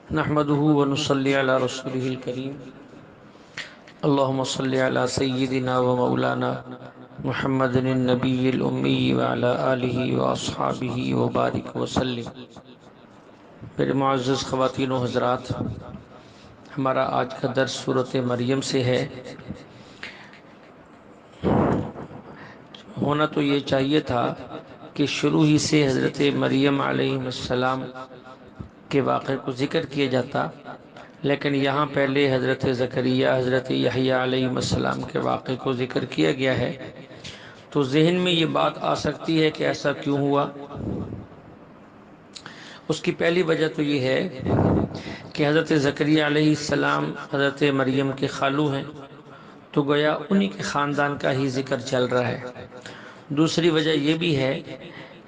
نحمده ونصلي على رسوله الكريم اللهم صل على سيدنا ومولانا محمد النبي الأمي وعلى آله وأصحابه وبارك وسلم۔ میرے معزز خواتین و حضرات، ہمارا آج کا درس سورۃ مریم سے ہے۔ ہونا تو یہ چاہیے تھا کہ شروع ہی سے حضرت مریم علیہ السلام کے واقعے کو ذکر کیا جاتا، لیکن یہاں پہلے حضرت زکریا حضرت یحییٰ علیہ السلام کے واقعے کو ذکر کیا گیا ہے، تو ذہن میں یہ بات آ سکتی ہے کہ ایسا کیوں ہوا۔ اس کی پہلی وجہ تو یہ ہے کہ حضرت زکریا علیہ السلام حضرت مریم کے خالو ہیں، تو گویا انہی کے خاندان کا ہی ذکر چل رہا ہے۔ دوسری وجہ یہ بھی ہے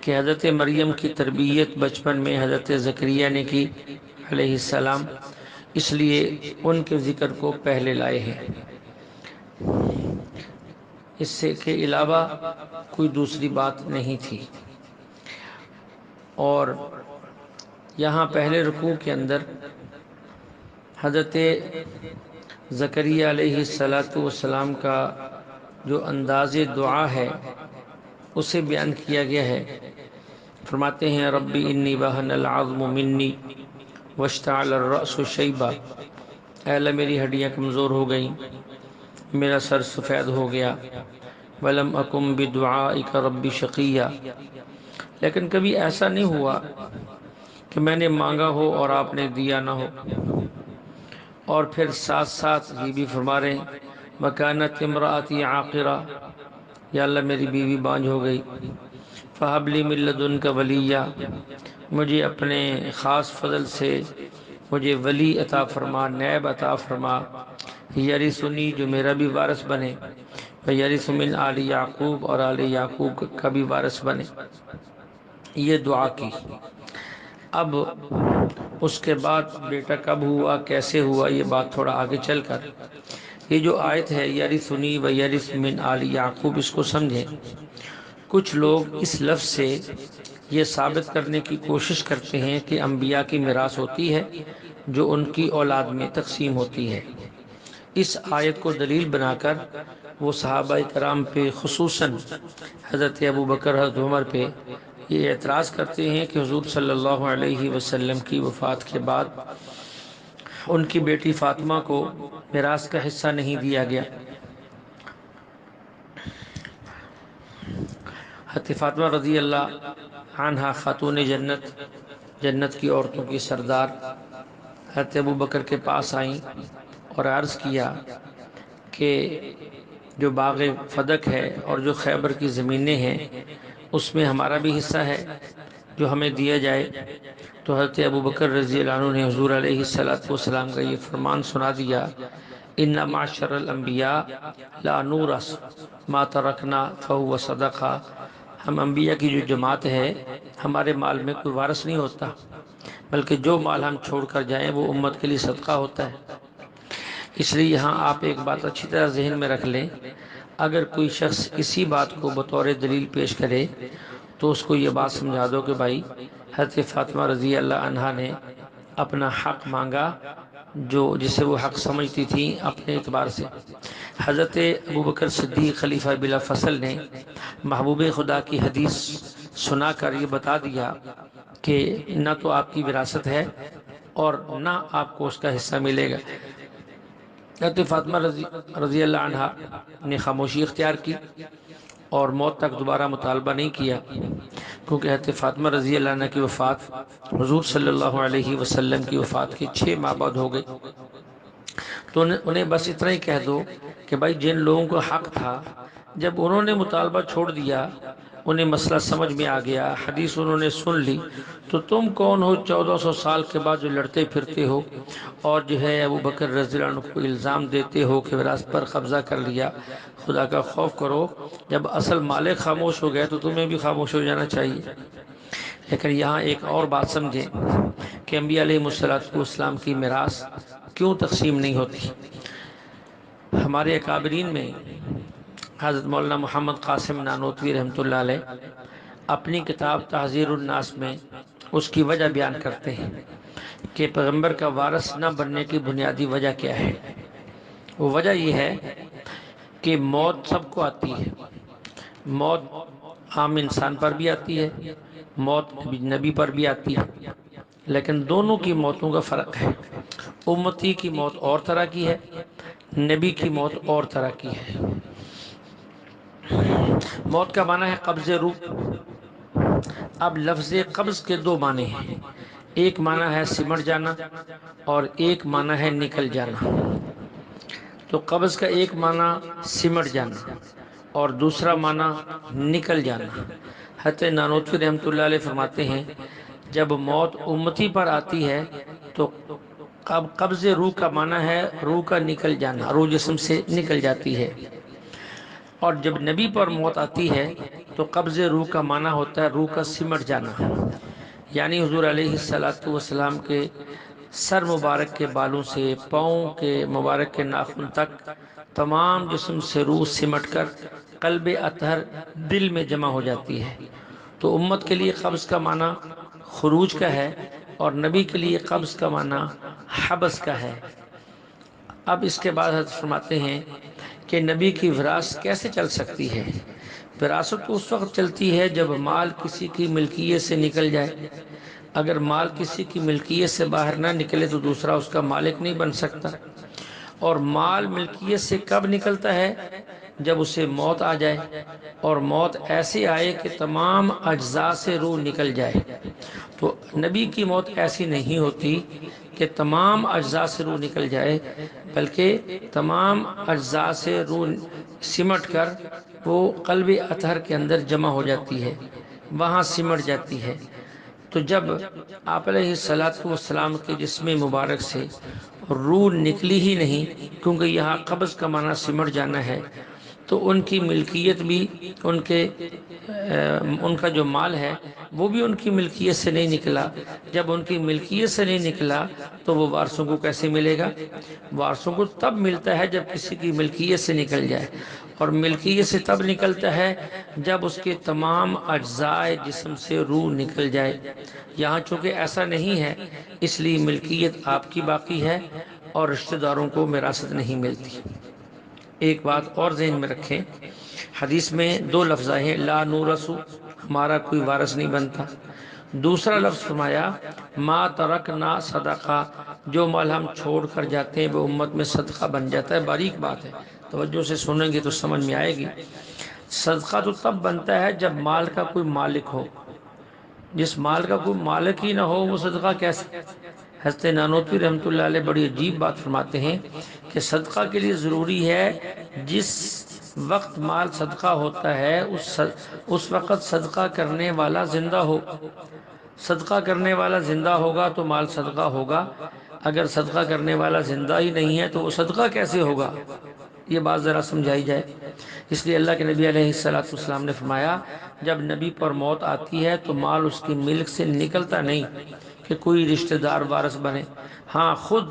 کہ حضرت مریم کی تربیت بچپن میں حضرت زکریا نے کی علیہ السلام، اس لیے ان کے ذکر کو پہلے لائے ہیں۔ اس سے کے علاوہ کوئی دوسری بات نہیں تھی۔ اور یہاں پہلے رکوع کے اندر حضرت زکریا علیہ السلام کا جو انداز دعا ہے اسے بیان کیا گیا ہے۔ فرماتے ہیں ربی انی وہن العظم منی واشتعل الرأس شیبا، اے اللہ میری ہڈیاں کمزور ہو گئیں، میرا سر سفید ہو گیا، ولم اکم بدعائک ربی شقیا، لیکن کبھی ایسا نہیں ہوا کہ میں نے مانگا ہو اور آپ نے دیا نہ ہو۔ اور پھر ساتھ ساتھ یہ بھی فرما رہے ہیں وکانت امراتی عاقرہ، یا اللہ میری بیوی بانجھ ہو گئی، فہب لی من لدنک ولیہ، مجھے اپنے خاص فضل سے مجھے ولی عطا فرما، نیب عطا فرما، یرثنی جو میرا بھی وارث بنے، ویرث من آل یعقوب اور آل یعقوب کا بھی وارث بنے۔ یہ دعا کی۔ اب اس کے بعد بیٹا کب ہوا کیسے ہوا یہ بات تھوڑا آگے چل کر، یہ جو آیت ہے یرثنی ویرث من آل یعقوب، اس کو سمجھیں۔ کچھ لوگ اس لفظ سے یہ ثابت کرنے کی کوشش کرتے ہیں کہ انبیاء کی میراث ہوتی ہے جو ان کی اولاد میں تقسیم ہوتی ہے۔ اس آیت کو دلیل بنا کر وہ صحابہ کرام پہ، خصوصاً حضرت ابوبکر حضرت عمر پہ یہ اعتراض کرتے ہیں کہ حضور صلی اللہ علیہ وسلم کی وفات کے بعد ان کی بیٹی فاطمہ کو میراث کا حصہ نہیں دیا گیا۔ حضرت فاطمہ رضی اللہ عنہا خاتون جنت، جنت کی عورتوں کی سردار، حضرت ابوبکر کے پاس آئیں اور عرض کیا کہ جو باغ فدق ہے اور جو خیبر کی زمینیں ہیں اس میں ہمارا بھی حصہ ہے جو ہمیں دیا جائے۔ تو حضرت ابوبکر رضی اللہ عنہ نے حضور علیہ السلام کا یہ فرمان سنا دیا ان معشر الانبیاء لا نورث ما ترکنا فهو صدقہ، ہم انبیاء کی جو جماعت ہے ہمارے مال میں کوئی وارث نہیں ہوتا، بلکہ جو مال ہم چھوڑ کر جائیں وہ امت کے لیے صدقہ ہوتا ہے۔ اس لیے یہاں آپ ایک بات اچھی طرح ذہن میں رکھ لیں، اگر کوئی شخص اسی بات کو بطور دلیل پیش کرے تو اس کو یہ بات سمجھا دو کہ بھائی حضرت فاطمہ رضی اللہ عنہا نے اپنا حق مانگا جو جسے وہ حق سمجھتی تھی اپنے اعتبار سے۔ حضرت ابوبکر صدیق خلیفہ بلا فصل نے محبوب خدا کی حدیث سنا کر یہ بتا دیا کہ نہ تو آپ کی وراثت ہے اور نہ آپ کو اس کا حصہ ملے گا۔ حضرت فاطمہ رضی اللہ عنہا نے خاموشی اختیار کی اور موت تک دوبارہ مطالبہ نہیں کیا، کیونکہ حضرت فاطمہ رضی اللہ عنہ کی وفات حضور صلی اللہ علیہ وسلم کی وفات کے 6 ماہ بعد ہو گئی۔ تو انہیں بس اتنا ہی کہہ دو کہ بھائی جن لوگوں کو حق تھا جب انہوں نے مطالبہ چھوڑ دیا، انہیں مسئلہ سمجھ میں آ گیا، حدیث انہوں نے سن لی، تو تم کون ہو 1400 سال کے بعد جو لڑتے پھرتے ہو اور جو ہے ابوبکر رضی اللہ عنہ کو الزام دیتے ہو کہ وراثت پر قبضہ کر لیا۔ خدا کا خوف کرو، جب اصل مالک خاموش ہو گئے تو تمہیں بھی خاموش ہو جانا چاہیے۔ لیکن یہاں ایک اور بات سمجھیں کہ انبیاء علیہ السلام کی میراث کیوں تقسیم نہیں ہوتی۔ ہمارے اکابرین میں حضرت مولانا محمد قاسم نانوتوی رحمۃ اللہ علیہ اپنی کتاب تحذیر الناس میں اس کی وجہ بیان کرتے ہیں کہ پیغمبر کا وارث نہ بننے کی بنیادی وجہ کیا ہے؟ وہ وجہ یہ ہے کہ موت سب کو آتی ہے، موت عام انسان پر بھی آتی ہے، موت نبی پر بھی آتی ہے، لیکن دونوں کی موتوں کا فرق ہے۔ امتی کی موت اور طرح کی ہے، نبی کی موت اور طرح کی ہے۔ موت کا معنی ہے قبض روح۔ اب لفظ قبض کے دو معنی ہیں، ایک معنی ہے سمٹ جانا اور ایک معنی ہے نکل جانا۔ تو قبض کا ایک معنی سمٹ جانا اور دوسرا معنی نکل جانا۔ حضرت نانوتوی رحمۃ اللہ علیہ فرماتے ہیں جب موت امتی پر آتی ہے تو قبض روح کا معنی ہے روح کا نکل جانا، روح جسم سے نکل جاتی ہے، اور جب نبی پر موت آتی ہے تو قبض روح کا معنی ہوتا ہے روح کا سمٹ جانا، یعنی حضور علیہ السلام کے سر مبارک کے بالوں سے پاؤں کے مبارک کے ناخن تک تمام جسم سے روح سمٹ کر قلب اطہر دل میں جمع ہو جاتی ہے۔ تو امت کے لیے قبض کا معنی خروج کا ہے اور نبی کے لیے قبض کا معنی حبس کا ہے۔ اب اس کے بعد حضرت فرماتے ہیں کہ نبی کی وراثت کیسے چل سکتی ہے؟ وراثت تو اس وقت چلتی ہے جب مال کسی کی ملکیت سے نکل جائے۔ اگر مال کسی کی ملکیت سے باہر نہ نکلے تو دوسرا اس کا مالک نہیں بن سکتا۔ اور مال ملکیت سے کب نکلتا ہے؟ جب اسے موت آ جائے، اور موت ایسی آئے کہ تمام اجزاء سے روح نکل جائے۔ تو نبی کی موت ایسی نہیں ہوتی کہ تمام اجزاء سے روح نکل جائے، بلکہ تمام اجزاء سے روح سمٹ کر وہ قلب اطہر کے اندر جمع ہو جاتی ہے، وہاں سمٹ جاتی ہے۔ تو جب آپ علیہ السلام کے جسم مبارک سے روح نکلی ہی نہیں، کیونکہ یہاں قبض کا معنی سمٹ جانا ہے، تو ان کی ملکیت بھی ان کا جو مال ہے وہ بھی ان کی ملکیت سے نہیں نکلا۔ جب ان کی ملکیت سے نہیں نکلا تو وہ وارثوں کو کیسے ملے گا؟ وارثوں کو تب ملتا ہے جب کسی کی ملکیت سے نکل جائے، اور ملکیت سے تب نکلتا ہے جب اس کے تمام اجزاء جسم سے روح نکل جائے۔ یہاں چونکہ ایسا نہیں ہے، اس لیے ملکیت آپ کی باقی ہے اور رشتہ داروں کو وراثت نہیں ملتی۔ ایک بات اور ذہن میں رکھیں، حدیث میں دو لفظ ہیں، لا نورث، ہمارا کوئی وارث نہیں بنتا۔ دوسرا لفظ فرمایا ما ترکنا صدقہ، جو مال ہم چھوڑ کر جاتے ہیں وہ امت میں صدقہ بن جاتا ہے۔ باریک بات ہے، توجہ سے سنیں گے تو سمجھ میں آئے گی۔ صدقہ تو تب بنتا ہے جب مال کا کوئی مالک ہو، جس مال کا کوئی مالک ہی نہ ہو وہ صدقہ کیسے؟ حضرت نانوتوی رحمۃ اللہ علیہ بڑی عجیب بات فرماتے ہیں کہ صدقہ کے لیے ضروری ہے جس وقت مال صدقہ ہوتا ہے اس وقت صدقہ کرنے والا زندہ ہو۔ صدقہ کرنے والا زندہ ہوگا تو مال صدقہ ہوگا، اگر صدقہ کرنے والا زندہ ہی نہیں ہے تو وہ صدقہ کیسے ہوگا؟ یہ بات ذرا سمجھائی جائے۔ اس لیے اللہ کے نبی علیہ السلام نے فرمایا جب نبی پر موت آتی ہے تو مال اس کی ملک سے نکلتا نہیں کہ کوئی رشتہ دار وارث بنے۔ ہاں، خود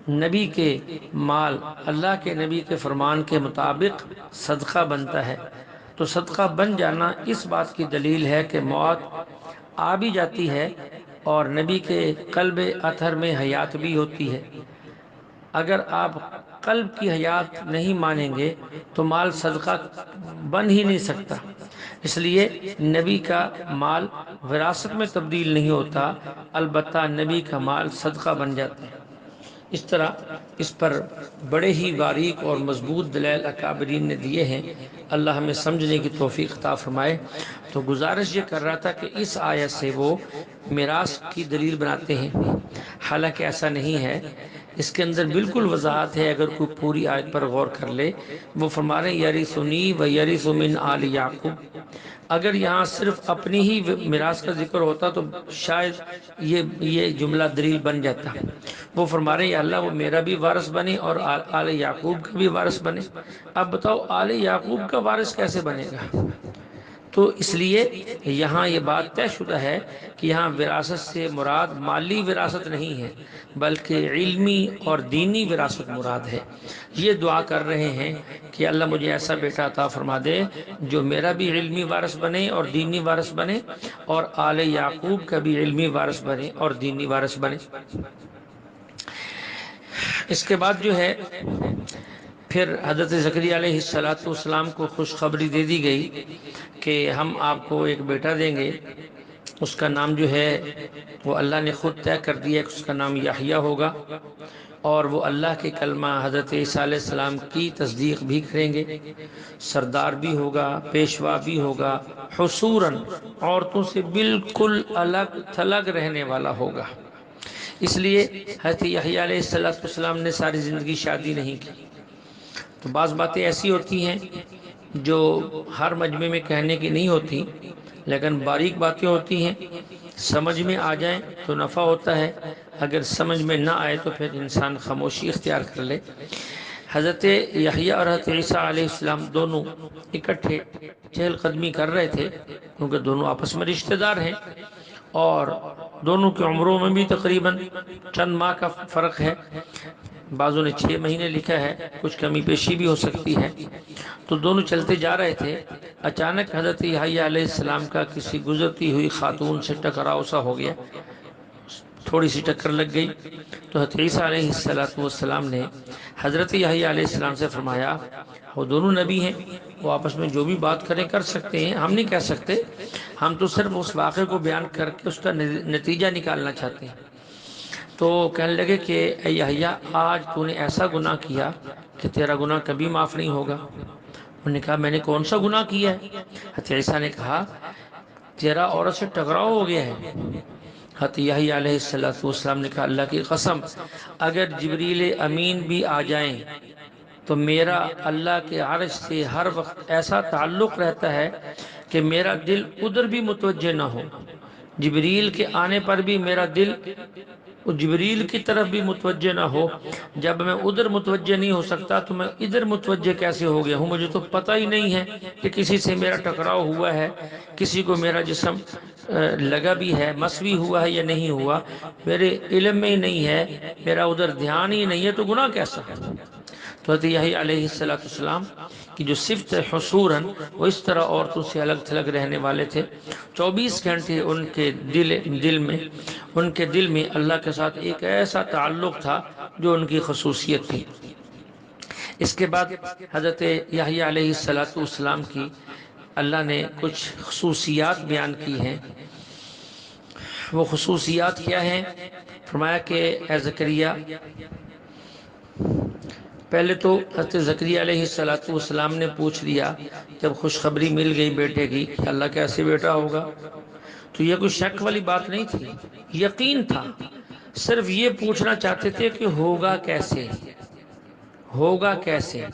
نبی کے مال اللہ کے نبی کے فرمان کے مطابق صدقہ بنتا ہے۔ تو صدقہ بن جانا اس بات کی دلیل ہے کہ موت آ بھی جاتی ہے اور نبی کے قلب اطہر میں حیات بھی ہوتی ہے۔ اگر آپ قلب کی حیات نہیں مانیں گے تو مال صدقہ بن ہی نہیں سکتا۔ اس لیے نبی کا مال وراثت میں تبدیل نہیں ہوتا، البتہ نبی کا مال صدقہ بن جاتا ہے۔ اس طرح اس پر بڑے ہی باریک اور مضبوط دلائل اکابرین نے دیے ہیں، اللہ ہمیں سمجھنے کی توفیق عطا فرمائے۔ تو گزارش یہ کر رہا تھا کہ اس آیت سے وہ میراث کی دلیل بناتے ہیں، حالانکہ ایسا نہیں ہے۔ اس کے اندر بالکل وضاحت ہے، اگر کوئی پوری آیت پر غور کر لے۔ وہ فرما رہے ہیں یرثنی و یرث من آل یعقوب۔ اگر یہاں صرف اپنی ہی میراث کا ذکر ہوتا تو شاید یہ جملہ دلیل بن جاتا۔ وہ فرما رہے ہیں یا اللہ وہ میرا بھی وارث بنے اور آل یعقوب کا بھی وارث بنے۔ اب بتاؤ آل یعقوب کا وارث کیسے بنے گا؟ تو اس لیے یہاں یہ بات طے شدہ ہے کہ یہاں وراثت سے مراد مالی وراثت نہیں ہے، بلکہ علمی اور دینی وراثت مراد ہے۔ یہ دعا کر رہے ہیں کہ اللہ مجھے ایسا بیٹا عطا فرما دے جو میرا بھی علمی وارث بنے اور دینی وارث بنے، اور آل یعقوب کا بھی علمی وارث بنے اور دینی وارث بنے۔ اس کے بعد جو ہے پھر حضرت زکریا علیہ السلام کو خوشخبری دے دی گئی کہ ہم آپ کو ایک بیٹا دیں گے، اس کا نام جو ہے وہ اللہ نے خود طے کر دیا کہ اس کا نام یحییٰ ہوگا، اور وہ اللہ کے کلمہ حضرت عیسیٰ علیہ السلام کی تصدیق بھی کریں گے، سردار بھی ہوگا، پیشوا بھی ہوگا، حصوراً عورتوں سے بالکل الگ تھلگ رہنے والا ہوگا۔ اس لیے حضرت یحییٰ علیہ السلام نے ساری زندگی شادی نہیں کی۔ تو بعض باتیں ایسی ہوتی ہیں جو ہر مجمع میں کہنے کی نہیں ہوتی، لیکن باریک باتیں ہوتی ہیں، سمجھ میں آ جائیں تو نفع ہوتا ہے، اگر سمجھ میں نہ آئے تو پھر انسان خاموشی اختیار کر لے۔ حضرت یحییٰ اور حضرت عیسیٰ علیہ السلام دونوں اکٹھے چہل قدمی کر رہے تھے، کیونکہ دونوں آپس میں رشتہ دار ہیں، اور دونوں کی عمروں میں بھی تقریباً چند ماہ کا فرق ہے، بعضوں نے 6 مہینے لکھا ہے، کچھ کمی بیشی بھی ہو سکتی ہے۔ تو دونوں چلتے جا رہے تھے، اچانک حضرت یحییٰ علیہ السلام کا کسی گزرتی ہوئی خاتون سے ٹکراؤ سا ہو گیا، تھوڑی سی ٹکر لگ گئی۔ تو حضرت عیسیٰ علیہ السلام نے حضرت یحییٰ علیہ السلام سے فرمایا، وہ دونوں نبی ہیں، وہ آپس میں جو بھی بات کریں کر سکتے ہیں، ہم نہیں کہہ سکتے، ہم تو صرف اس واقعے کو بیان کر کے اس کا نتیجہ نکالنا چاہتے ہیں۔ تو کہنے لگے کہ اے یحییٰ، آج تو نے ایسا گناہ کیا کہ تیرا گناہ کبھی معاف نہیں ہوگا۔ انہوں نے کہا میں نے کون سا گناہ کیا ہے؟ حضرت عیسیٰ نے کہا تیرا عورت سے ٹکراؤ ہو گیا ہے۔ حضرت یحییٰ علیہ السلام نے کہا اللہ کی قسم، اگر جبریل امین بھی آ جائیں تو میرا اللہ کے عرش سے ہر وقت ایسا تعلق رہتا ہے کہ میرا دل ادھر بھی متوجہ نہ ہو، جبریل کے آنے پر بھی میرا دل جبریل کی طرف بھی متوجہ نہ ہو۔ جب میں ادھر متوجہ نہیں ہو سکتا تو میں ادھر متوجہ کیسے ہو گیا ہوں؟ مجھے تو پتہ ہی نہیں ہے کہ کسی سے میرا ٹکراؤ ہوا ہے، کسی کو میرا جسم لگا بھی ہے، مس بھی ہوا ہے یا نہیں ہوا، میرے علم میں ہی نہیں ہے، میرا ادھر دھیان ہی نہیں ہے، تو گناہ کیسا؟ تو حضرت یحییٰ علیہ السلام کی جو صفت حصوراً، وہ اس طرح عورتوں سے الگ تھلگ رہنے والے تھے۔ 24 گھنٹے ان کے دل میں اللہ کے ساتھ ایک ایسا تعلق تھا جو ان کی خصوصیت تھی۔ اس کے بعد حضرت یحییٰ علیہ السلام کی اللہ نے کچھ خصوصیات بیان کی ہیں۔ وہ خصوصیات کیا ہیں؟ فرمایا کہ اے زکریا، پہلے تو حضرت زکریا علیہ السلام نے پوچھ لیا جب خوشخبری مل گئی بیٹے کی کہ اللہ کیسے بیٹا ہوگا، تو یہ کوئی شک والی بات نہیں تھی، یقین تھا، صرف یہ پوچھنا چاہتے تھے کہ ہوگا کیسے، ہوگا کیسے،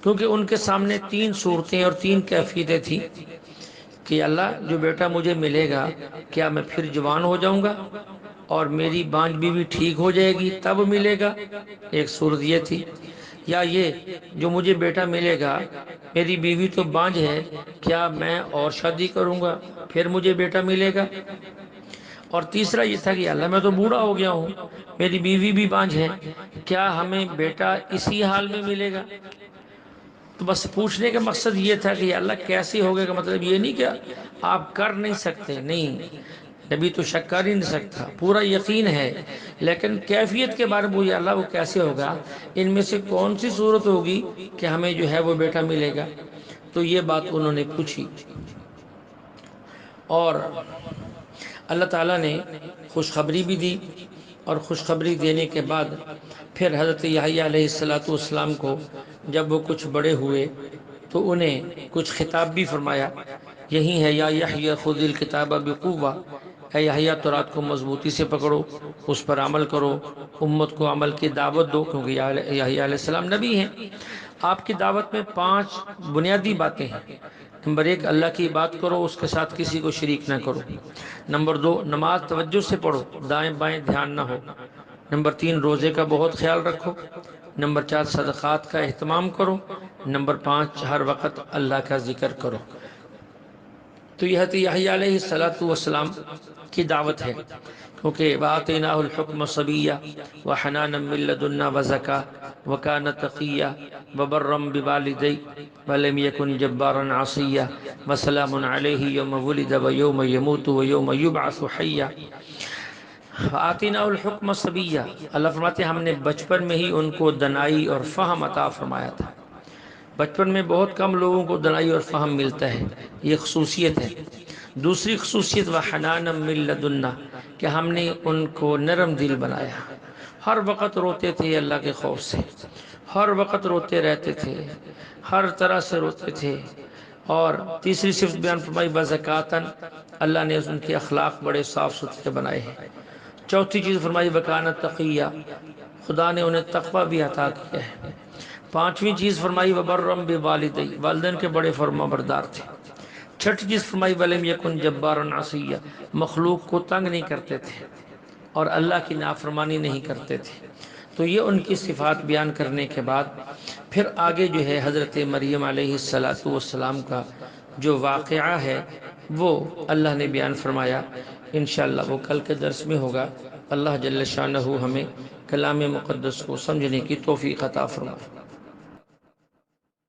کیونکہ ان کے سامنے 3 صورتیں اور 3 کیفیتیں تھیں کہ اللہ جو بیٹا مجھے ملے گا کیا میں پھر جوان ہو جاؤں گا اور میری بانجھ بیوی ٹھیک ہو جائے گی تب ملے گا، ایک صورت یہ تھی، یا یہ جو مجھے بیٹا ملے گا میری بیوی تو بانجھ ہے، کیا میں اور شادی کروں گا پھر مجھے بیٹا ملے گا، اور تیسرا یہ تھا کہ اللہ میں تو بوڑھا ہو گیا ہوں، میری بیوی بھی بانجھ ہے، کیا ہمیں بیٹا اسی حال میں ملے گا؟ تو بس پوچھنے کا مقصد یہ تھا کہ اللہ کیسے ہوگا، کا مطلب یہ نہیں کہ آپ کر نہیں سکتے، نہیں، نبی تو شک کر ہی نہیں سکتا، پورا یقین ہے، لیکن کیفیت کے بارے میں اللہ وہ کیسے ہوگا، ان میں سے کون سی صورت ہوگی کہ ہمیں جو ہے وہ بیٹا ملے گا، تو یہ بات انہوں نے پوچھی۔ اور اللہ تعالیٰ نے خوشخبری بھی دی، اور خوشخبری دینے کے بعد پھر حضرت یحییٰ علیہ السلام کو جب وہ کچھ بڑے ہوئے تو انہیں کچھ خطاب بھی فرمایا، یہی ہے یا یحییٰ خذ الکتاب بقوہ، اے یحییٰ تورات کو مضبوطی سے پکڑو، اس پر عمل کرو، امت کو عمل کی دعوت دو، کیونکہ یحییٰ علیہ السلام نبی ہیں۔ آپ کی دعوت میں 5 بنیادی باتیں ہیں۔ نمبر 1، اللہ کی بات کرو، اس کے ساتھ کسی کو شریک نہ کرو۔ نمبر 2، نماز توجہ سے پڑھو، دائیں بائیں دھیان نہ ہو۔ نمبر 3، روزے کا بہت خیال رکھو۔ نمبر 4، صدقات کا اہتمام کرو۔ نمبر 5، ہر وقت اللہ کا ذکر کرو۔ تو یہ حضرت یحییٰ علیہ السلام کی دعوت ہے، کیونکہ وَآتَيْنَاهُ الْحُكْمَ صَبِيًّا وَحَنَانًا مِن لَّدُنَّا وَزَكَاةً وَكَانَ تَقِيًّا وَبَرًّا بِوَالِدَيْهِ وَلَمْ يَكُن جَبَّارًا عَصِيًّا وَسَلَامٌ عَلَيْهِ يَوْمَ وُلِدَ وَيَوْمَ يَمُوتُ وَيَوْمَ يُبْعَثُ حَيًّا۔ آتِنَاهُ الْحُكْمَ صَبِيًّا، اللہ فرماتے ہیں ہم نے بچپن میں ہی ان کو دنائی اور فہم عطا فرمایا تھا۔ بچپن میں بہت کم لوگوں کو دنائی اور فہم ملتا ہے، یہ خصوصیت ہے۔ دوسری خصوصیت وَحَنَانًا مِن لَّدُنَّا، کہ ہم نے ان کو نرم دل بنایا، ہر وقت روتے تھے اللہ کے خوف سے، ہر وقت روتے رہتے تھے، ہر طرح سے روتے تھے۔ اور تیسری صفت بیان فرمائی وَزَکَاتًا، اللہ نے ان کے اخلاق بڑے صاف ستھرے بنائے ہیں۔ چوتھی چیز فرمائی وَكَانَ تَقِيًّا، خدا نے انہیں تقوی بھی عطا کیا ہے۔ پانچویں چیز فرمائی وَبَرًّا بِوَالِدَيْهِ، والدین کے بڑے فرما بردار تھے۔ چھٹی چیز فرمائی وَلَمْ يَكُن جَبَّارًا عَصِيًّا، مخلوق کو تنگ نہیں کرتے تھے اور اللہ کی نافرمانی نہیں کرتے تھے۔ تو یہ ان کی صفات بیان کرنے کے بعد پھر آگے جو ہے حضرت مریم علیہ السلام کا جو واقعہ ہے وہ اللہ نے بیان فرمایا، انشاءاللہ وہ کل کے درس میں ہوگا۔ اللہ جل شانہ ہمیں کلام مقدس کو سمجھنے کی توفیق عطا فرمائے۔